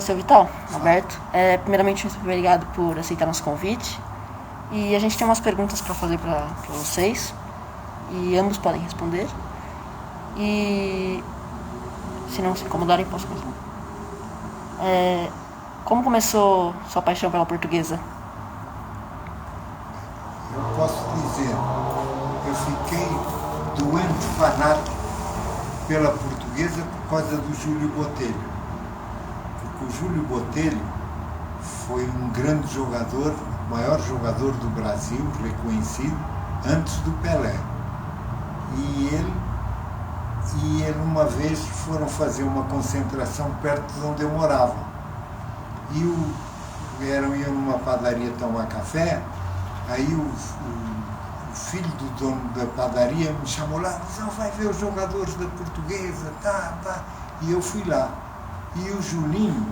Seu Vital, Alberto, primeiramente muito obrigado por aceitar nosso convite. E a gente tem umas perguntas para fazer para vocês, e ambos podem responder. E se não se incomodarem, posso começar. Como começou sua paixão pela portuguesa? Eu posso dizer, eu fiquei doente fanático pela portuguesa por causa do Júlio Botelho. Porque o Júlio Botelho foi um grande jogador, o maior jogador do Brasil, reconhecido, antes do Pelé. E ele uma vez foram fazer uma concentração perto de onde eu morava. E iam numa padaria tomar café, aí o filho do dono da padaria me chamou lá, disse, vai ver os jogadores da portuguesa, tá. E eu fui lá. E o Julinho,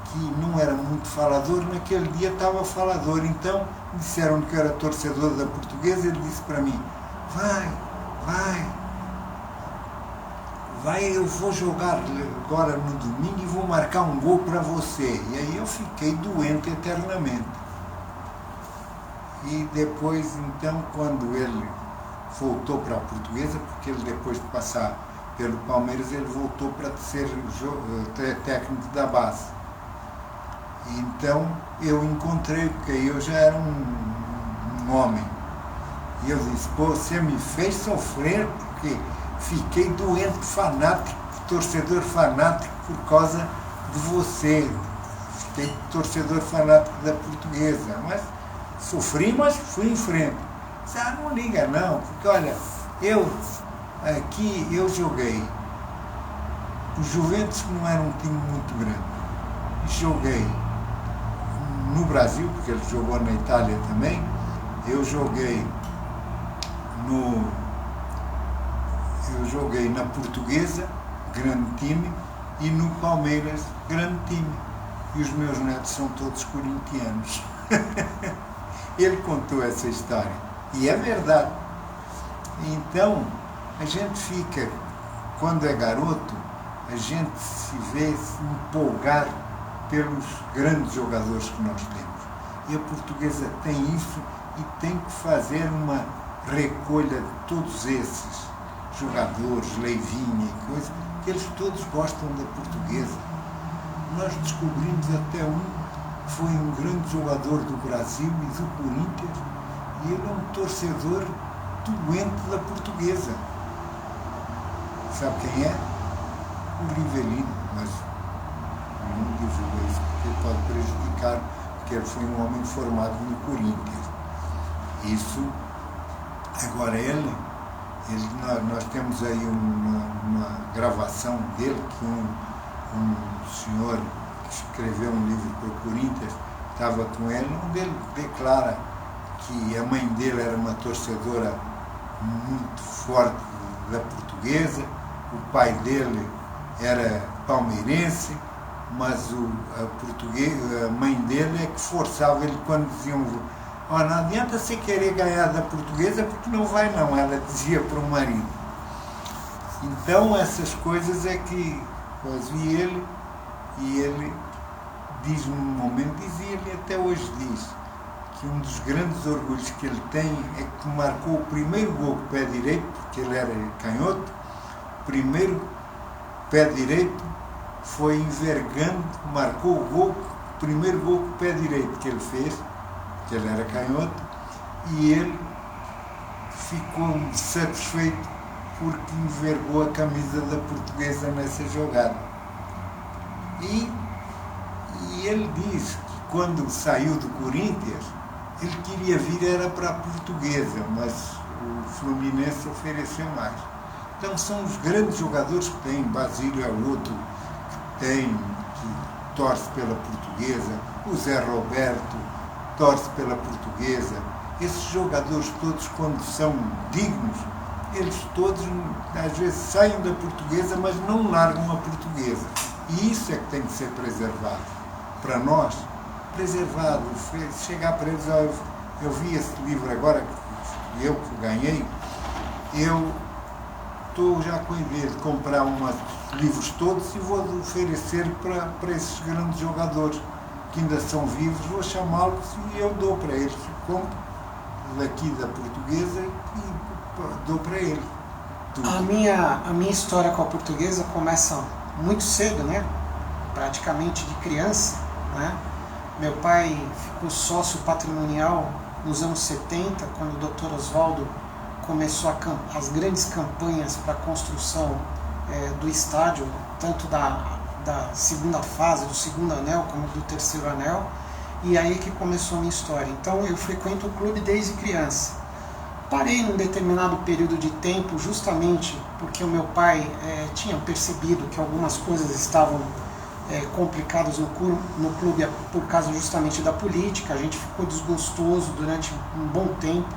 que não era muito falador, naquele dia estava falador, então disseram que eu era torcedor da portuguesa, ele disse para mim, vai, eu vou jogar agora no domingo e vou marcar um gol para você. E aí eu fiquei doente eternamente. E depois, então, quando ele voltou para a portuguesa, porque ele depois de passar pelo Palmeiras, ele voltou para ser técnico da base. Então eu encontrei, porque aí eu já era um homem. E eu disse, você me fez sofrer porque fiquei doente fanático, torcedor fanático por causa de você. Fiquei torcedor fanático da portuguesa. Mas sofri, mas fui em frente. Disse, não liga não, porque olha, eu joguei. O Juventus não era um time muito grande. Joguei no Brasil, porque ele jogou na Itália também. Eu joguei na Portuguesa, grande time, e no Palmeiras, grande time. E os meus netos são todos corintianos. Ele contou essa história. E é verdade. Então, a gente fica, quando é garoto, a gente se vê empolgar pelos grandes jogadores que nós temos. E a portuguesa tem isso e tem que fazer uma recolha de todos esses jogadores, Leivinha e coisas, que eles todos gostam da portuguesa. Nós descobrimos até que foi um grande jogador do Brasil e do Corinthians, e ele é um torcedor doente da portuguesa. Sabe quem é? O Rivelino, mas não divulga isso, porque pode prejudicar, porque ele foi um homem formado no Corinthians. Isso, agora nós temos aí uma gravação dele, que um senhor que escreveu um livro para o Corinthians, estava com ele, onde ele declara que a mãe dele era uma torcedora muito forte da portuguesa, o pai dele era palmeirense, mas a mãe dele é que forçava ele quando diziam, não adianta você querer ganhar da portuguesa porque não vai não, ela dizia para o marido. Então essas coisas é que, e ele diz num momento, dizia-lhe até hoje diz, que um dos grandes orgulhos que ele tem é que marcou o primeiro gol com o pé direito, porque ele era canhoto, o primeiro pé direito foi envergando, marcou o primeiro gol com o pé direito que ele fez, que ele era canhoto, e ele ficou satisfeito porque envergou a camisa da portuguesa nessa jogada. E ele diz que quando saiu do Corinthians, ele queria vir era para a portuguesa, mas o Fluminense ofereceu mais. Então são os grandes jogadores que tem, Basílio é outro que torce pela portuguesa, o Zé Roberto torce pela portuguesa. Esses jogadores todos, quando são dignos, eles todos às vezes saem da portuguesa, mas não largam a portuguesa. E isso é que tem que ser preservado. Para nós, preservado, chegar para eles, eu vi esse livro agora, eu que ganhei, eu estou já com a ideia de comprar uma livros todos e vou oferecer para esses grandes jogadores que ainda são vivos, vou chamá-los e eu dou para eles. Compro daqui da Portuguesa e dou para eles. Tudo. A minha história com a Portuguesa começa muito cedo, né? Praticamente de criança, né? Meu pai ficou sócio patrimonial nos anos 70, quando o Dr. Oswaldo começou as grandes campanhas para a construção do estádio, tanto da segunda fase, do segundo anel, como do terceiro anel, e aí que começou a minha história. Então eu frequento o clube desde criança. Parei num determinado período de tempo justamente porque o meu pai tinha percebido que algumas coisas estavam complicadas no clube por causa justamente da política. A gente ficou desgostoso durante um bom tempo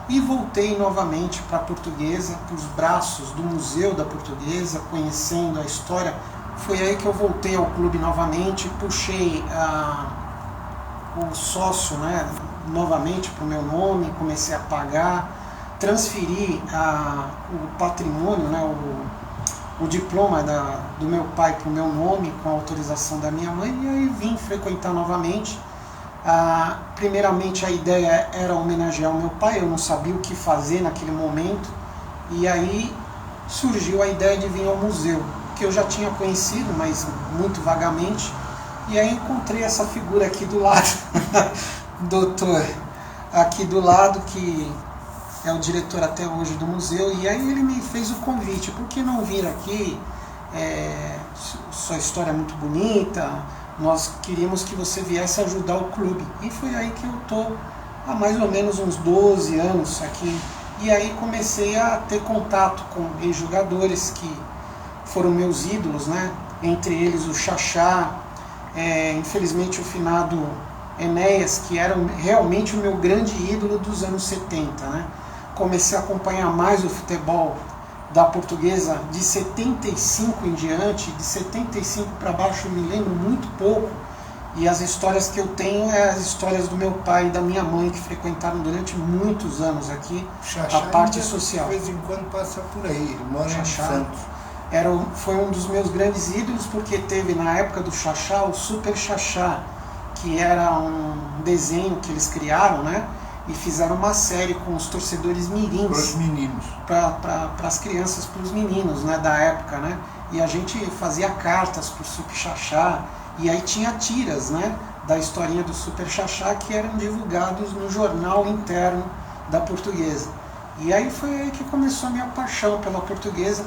e voltei novamente para a Portuguesa, para os braços do Museu da Portuguesa, conhecendo a história. Foi aí que eu voltei ao clube novamente, puxei o sócio, né, novamente para o meu nome, comecei a pagar, transferi o patrimônio, né, o diploma do meu pai para o meu nome, com a autorização da minha mãe, e aí vim frequentar novamente. Primeiramente a ideia era homenagear o meu pai, eu não sabia o que fazer naquele momento, e aí surgiu a ideia de vir ao museu, que eu já tinha conhecido, mas muito vagamente, e aí encontrei essa figura aqui do lado, doutor, aqui do lado, que é o diretor até hoje do museu, e aí ele me fez o convite: por que não vir aqui? Sua história é muito bonita, nós queríamos que você viesse ajudar o clube. E foi aí que eu estou há mais ou menos uns 12 anos aqui, e aí comecei a ter contato com ex-jogadores que foram meus ídolos, né? Entre eles o Xaxá, infelizmente o finado Enéas, que era realmente o meu grande ídolo dos anos 70, né? Comecei a acompanhar mais o futebol da Portuguesa de 75 em diante, de 75 para baixo eu me lembro muito pouco, e as histórias que eu tenho as histórias do meu pai e da minha mãe, que frequentaram durante muitos anos aqui Xaxá, a parte social. De vez em quando passa por aí, ele mora em Santos. Foi um dos meus grandes ídolos, porque teve na época do Xaxá o Super Xaxá, que era um desenho que eles criaram, né? E fizeram uma série com os torcedores mirins. Para os meninos. Para as crianças, para os meninos, né, da época, né? E a gente fazia cartas para o Super Xaxá, e aí tinha tiras, né, da historinha do Super Xaxá que eram divulgados no jornal interno da Portuguesa. E aí foi aí que começou a minha paixão pela Portuguesa.